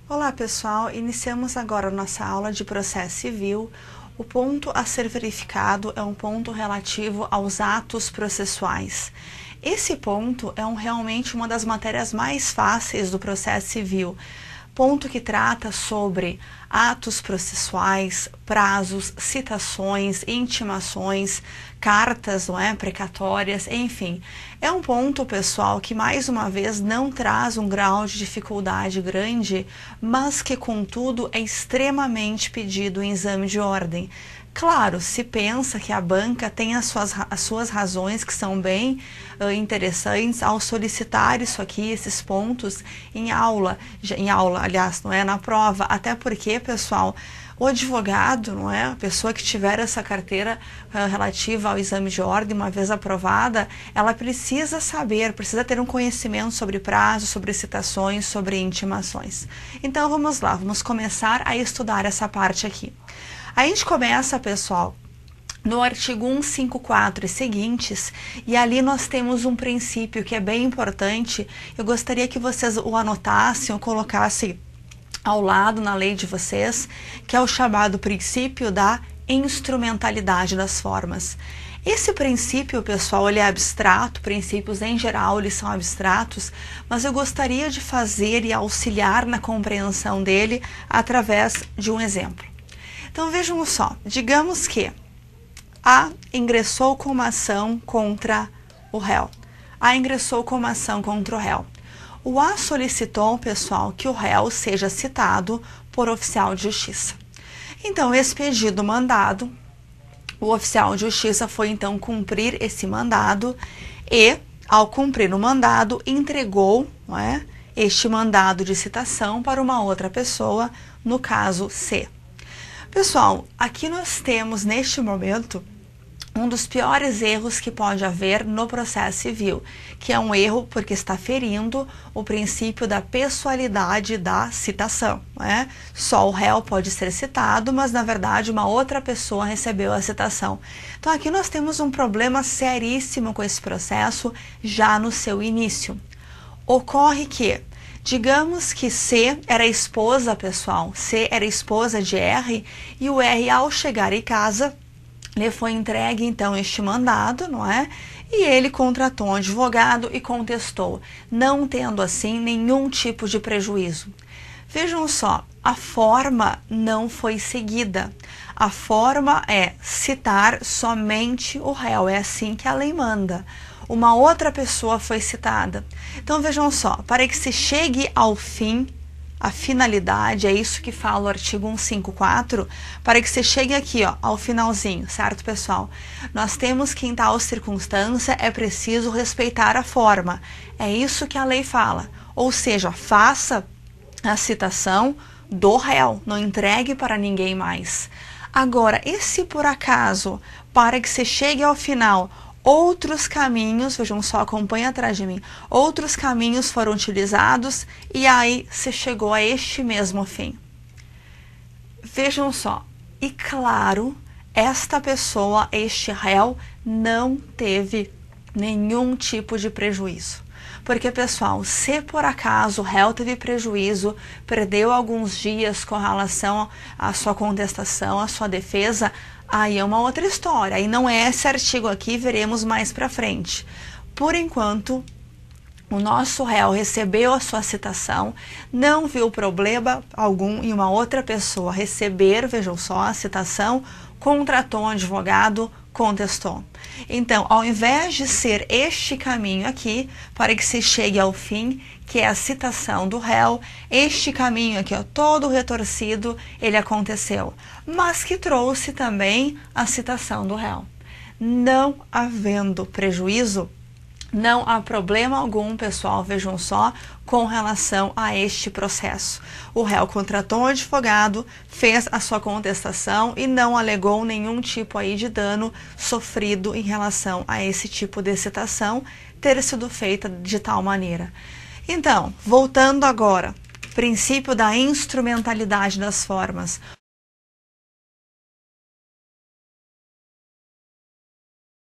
Olá pessoal, iniciamos agora nossa aula de processo civil. O ponto a ser verificado é um ponto relativo aos atos processuais. Esse ponto é realmente uma das matérias mais fáceis do processo civil. Ponto que trata sobre atos processuais, prazos, citações, intimações, cartas, precatórias, enfim. É um ponto, pessoal, que mais uma vez não traz um grau de dificuldade grande, mas que, contudo, é extremamente pedido em exame de ordem. Claro, se pensa que a banca tem as suas razões que são bem interessantes ao solicitar isso aqui, esses pontos em aula, aliás, não é na prova, até porque, pessoal, o advogado, não é, a pessoa que tiver essa carteira relativa ao exame de ordem, uma vez aprovada, ela precisa saber, precisa ter um conhecimento sobre prazos, sobre citações, sobre intimações. Então vamos lá, vamos começar a estudar essa parte aqui. A gente começa, pessoal, no artigo 154 e seguintes, e ali nós temos um princípio que é bem importante. Eu gostaria que vocês o anotassem ou colocassem ao lado na lei de vocês, que é o chamado princípio da instrumentalidade das formas. Esse princípio, pessoal, ele é abstrato, princípios em geral eles são abstratos, mas eu gostaria de fazer e auxiliar na compreensão dele através de um exemplo. Então vejam só, digamos que A ingressou com uma ação contra o réu. A ingressou com uma ação contra o réu. O A solicitou, pessoal, que o réu seja citado por oficial de justiça. Então, expedido o mandado, o oficial de justiça foi então cumprir esse mandado e, ao cumprir o mandado, entregou, este mandado de citação para uma outra pessoa, no caso C. Pessoal, aqui nós temos neste momento um dos piores erros que pode haver no processo civil, que é um erro porque está ferindo o princípio da pessoalidade da citação. Só o réu pode ser citado, mas na verdade uma outra pessoa recebeu a citação. Então aqui nós temos um problema seríssimo com esse processo já no seu início. Ocorre que, digamos que C era esposa, pessoal, C era esposa de R, e o R, ao chegar em casa, lhe foi entregue então este mandado, E ele contratou um advogado e contestou, não tendo assim nenhum tipo de prejuízo. Vejam só, a forma não foi seguida. A forma é citar somente o réu, é assim que a lei manda. Uma outra pessoa foi citada. Então vejam só, para que se chegue ao fim, a finalidade, é isso que fala o artigo 154, para que se chegue aqui, ao finalzinho, certo, pessoal? Nós temos que, em tal circunstância, é preciso respeitar a forma. É isso que a lei fala. Ou seja, faça a citação do réu, não entregue para ninguém mais. Agora, e se por acaso, para que se chegue ao final, outros caminhos, vejam só, acompanha atrás de mim, outros caminhos foram utilizados e aí se chegou a este mesmo fim. Vejam só, e claro, esta pessoa, este réu, não teve nenhum tipo de prejuízo. Porque, pessoal, se por acaso o réu teve prejuízo, perdeu alguns dias com relação à sua contestação, à sua defesa, aí é uma outra história. Aí não é esse artigo aqui, veremos mais para frente. Por enquanto, o nosso réu recebeu a sua citação, não viu problema algum em uma outra pessoa receber, vejam só, a citação, contratou um advogado, contestou. Então, ao invés de ser este caminho aqui, para que se chegue ao fim, que é a citação do réu, este caminho aqui, todo retorcido, ele aconteceu, mas que trouxe também a citação do réu. Não havendo prejuízo, não há problema algum, pessoal, vejam só, com relação a este processo. O réu contratou um advogado, fez a sua contestação e não alegou nenhum tipo aí de dano sofrido em relação a esse tipo de citação ter sido feita de tal maneira. Então, voltando agora, princípio da instrumentalidade das formas.